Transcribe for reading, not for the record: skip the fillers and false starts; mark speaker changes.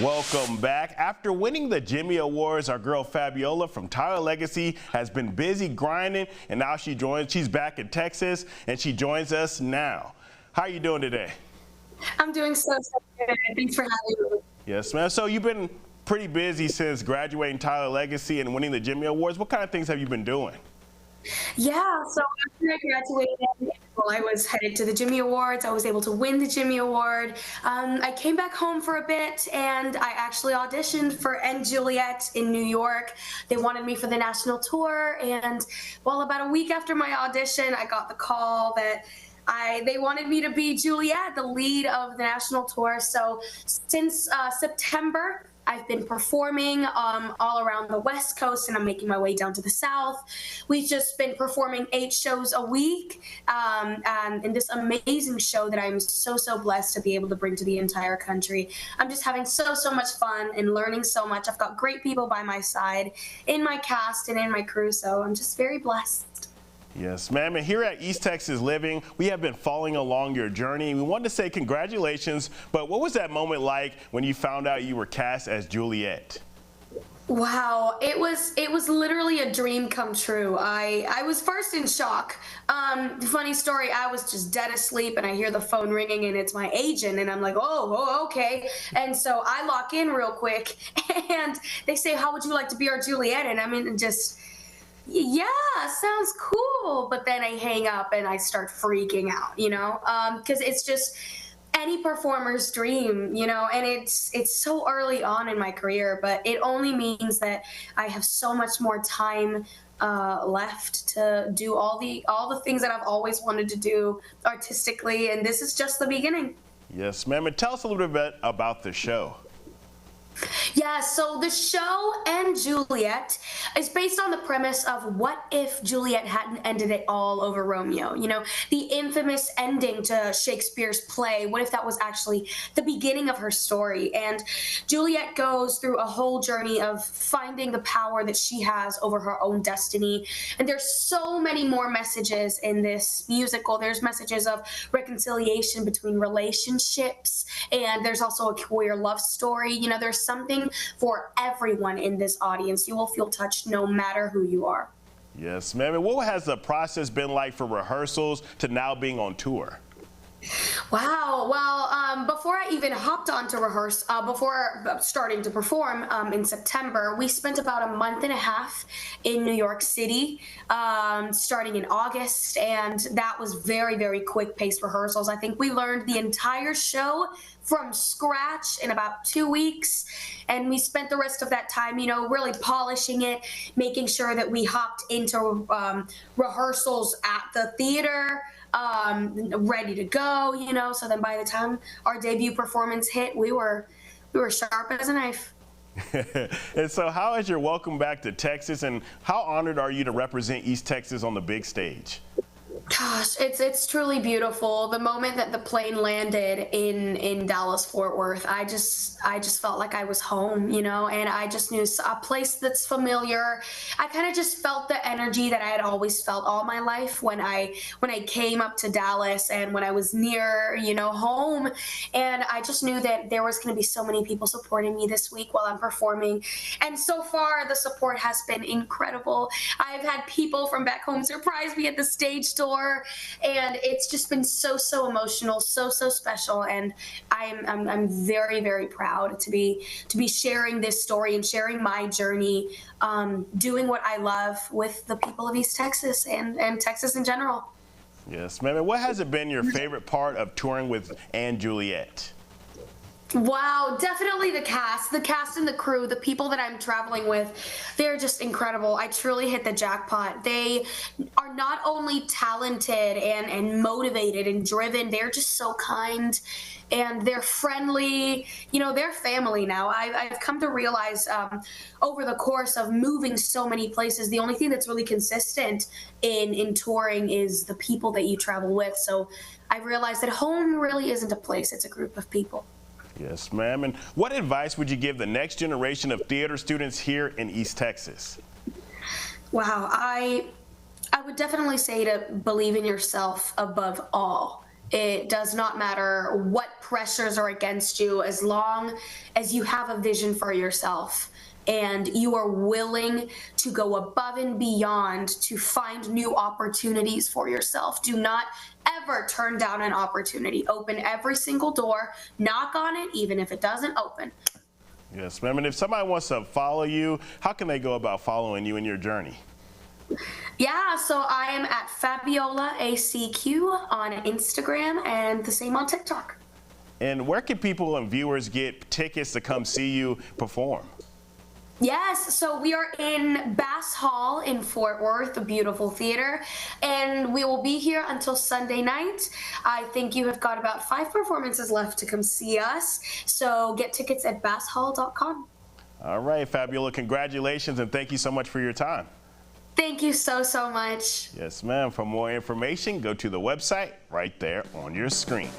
Speaker 1: Welcome back. After winning the Jimmy Awards, our girl Fabiola from Tyler Legacy has been busy grinding, and now she's back in Texas, and she joins us now. How are you doing today?
Speaker 2: I'm doing so good. Thanks for having me.
Speaker 1: Yes, ma'am. So you've been pretty busy since graduating Tyler Legacy and winning the Jimmy Awards. What kind of things have you been doing?
Speaker 2: Yeah, so after I graduated, well, I was headed to the Jimmy Awards. I was able to win the Jimmy Award. I came back home for a bit, and I actually auditioned for Juliet in New York. They wanted me for the national tour, and well, about a week after my audition, I got the call that they wanted me to be Juliet, the lead of the national tour. So since September, I've been performing all around the West Coast, and I'm making my way down to the South. We've just been performing 8 shows a week, and in this amazing show that I'm so blessed to be able to bring to the entire country. I'm just having so much fun and learning so much. I've got great people by my side in my cast and in my crew, so I'm just very blessed.
Speaker 1: Yes, ma'am. And here at East Texas Living, we have been following along your journey. We wanted to say congratulations, but what was that moment like when you found out you were cast as Juliet?
Speaker 2: Wow, it was literally a dream come true. I was first in shock. Funny story, I was just dead asleep and I hear the phone ringing and it's my agent and I'm like, oh, okay. And so I lock in real quick and they say, how would you like to be our Juliet? And I'm in just, yeah, sounds cool. But then I hang up and I start freaking out, because it's just any performer's dream, and it's so early on in my career, but it only means that I have so much more time left to do all the things that I've always wanted to do artistically, and this is just the beginning.
Speaker 1: Yes, ma'am. And tell us a little bit about the show.
Speaker 2: Yeah, so the show Juliet is based on the premise of what if Juliet hadn't ended it all over Romeo? The infamous ending to Shakespeare's play. What if that was actually the beginning of her story? And Juliet goes through a whole journey of finding the power that she has over her own destiny. And there's so many more messages in this musical. There's messages of reconciliation between relationships, and there's also a queer love story. There's something for everyone in this audience. You will feel touched no matter who you are.
Speaker 1: Yes, ma'am. And what has the process been like for rehearsals to now being on tour?
Speaker 2: Wow. Well, before I even hopped on to rehearse, before starting to perform in September, we spent about a month and a half in New York City, starting in August, and that was very quick-paced rehearsals. I think we learned the entire show from scratch in about 2 weeks, and we spent the rest of that time, really polishing it, making sure that we hopped into rehearsals at the theater, ready to go, so then by the time our debut performance hit, we were sharp as a knife.
Speaker 1: And so how is your welcome back to Texas, and how honored are you to represent East Texas on the big stage?
Speaker 2: Gosh, it's truly beautiful. The moment that the plane landed in Dallas Fort Worth, I just felt like I was home, and I just knew a place that's familiar. I kind of just felt the energy that I had always felt all my life when I came up to Dallas and when I was near, home. And I just knew that there was going to be so many people supporting me this week while I'm performing. And so far, the support has been incredible. I've had people from back home surprise me at the stage door. And it's just been so emotional, so special, and I'm very proud to be sharing this story and sharing my journey, doing what I love with the people of East Texas and Texas in general.
Speaker 1: Yes, ma'am. And what has it been your favorite part of touring with Juliet?
Speaker 2: Wow, definitely the cast and the crew, the people that I'm traveling with, they're just incredible. I truly hit the jackpot. They are not only talented and motivated and driven, they're just so kind and they're friendly. They're family now. I've come to realize over the course of moving so many places, the only thing that's really consistent in touring is the people that you travel with. So I realized that home really isn't a place, it's a group of people.
Speaker 1: Yes, ma'am. And what advice would you give the next generation of theater students here in East Texas?
Speaker 2: Wow, I would definitely say to believe in yourself above all. It does not matter what pressures are against you, as long as you have a vision for yourself and you are willing to go above and beyond to find new opportunities for yourself. Do not ever turn down an opportunity. Open every single door, knock on it, even if it doesn't open.
Speaker 1: Yes, ma'am. And if somebody wants to follow you, how can they go about following you in your journey?
Speaker 2: Yeah, so I am at Fabiola ACQ on Instagram and the same on TikTok.
Speaker 1: And where can people and viewers get tickets to come see you perform?
Speaker 2: Yes, so we are in Bass Hall in Fort Worth, a beautiful theater, and we will be here until Sunday night. I think you have got about 5 performances left to come see us, so get tickets at basshall.com.
Speaker 1: All right, Fabiola, congratulations, and thank you so much for your time.
Speaker 2: Thank you so much.
Speaker 1: Yes, ma'am. For more information, go to the website right there on your screen.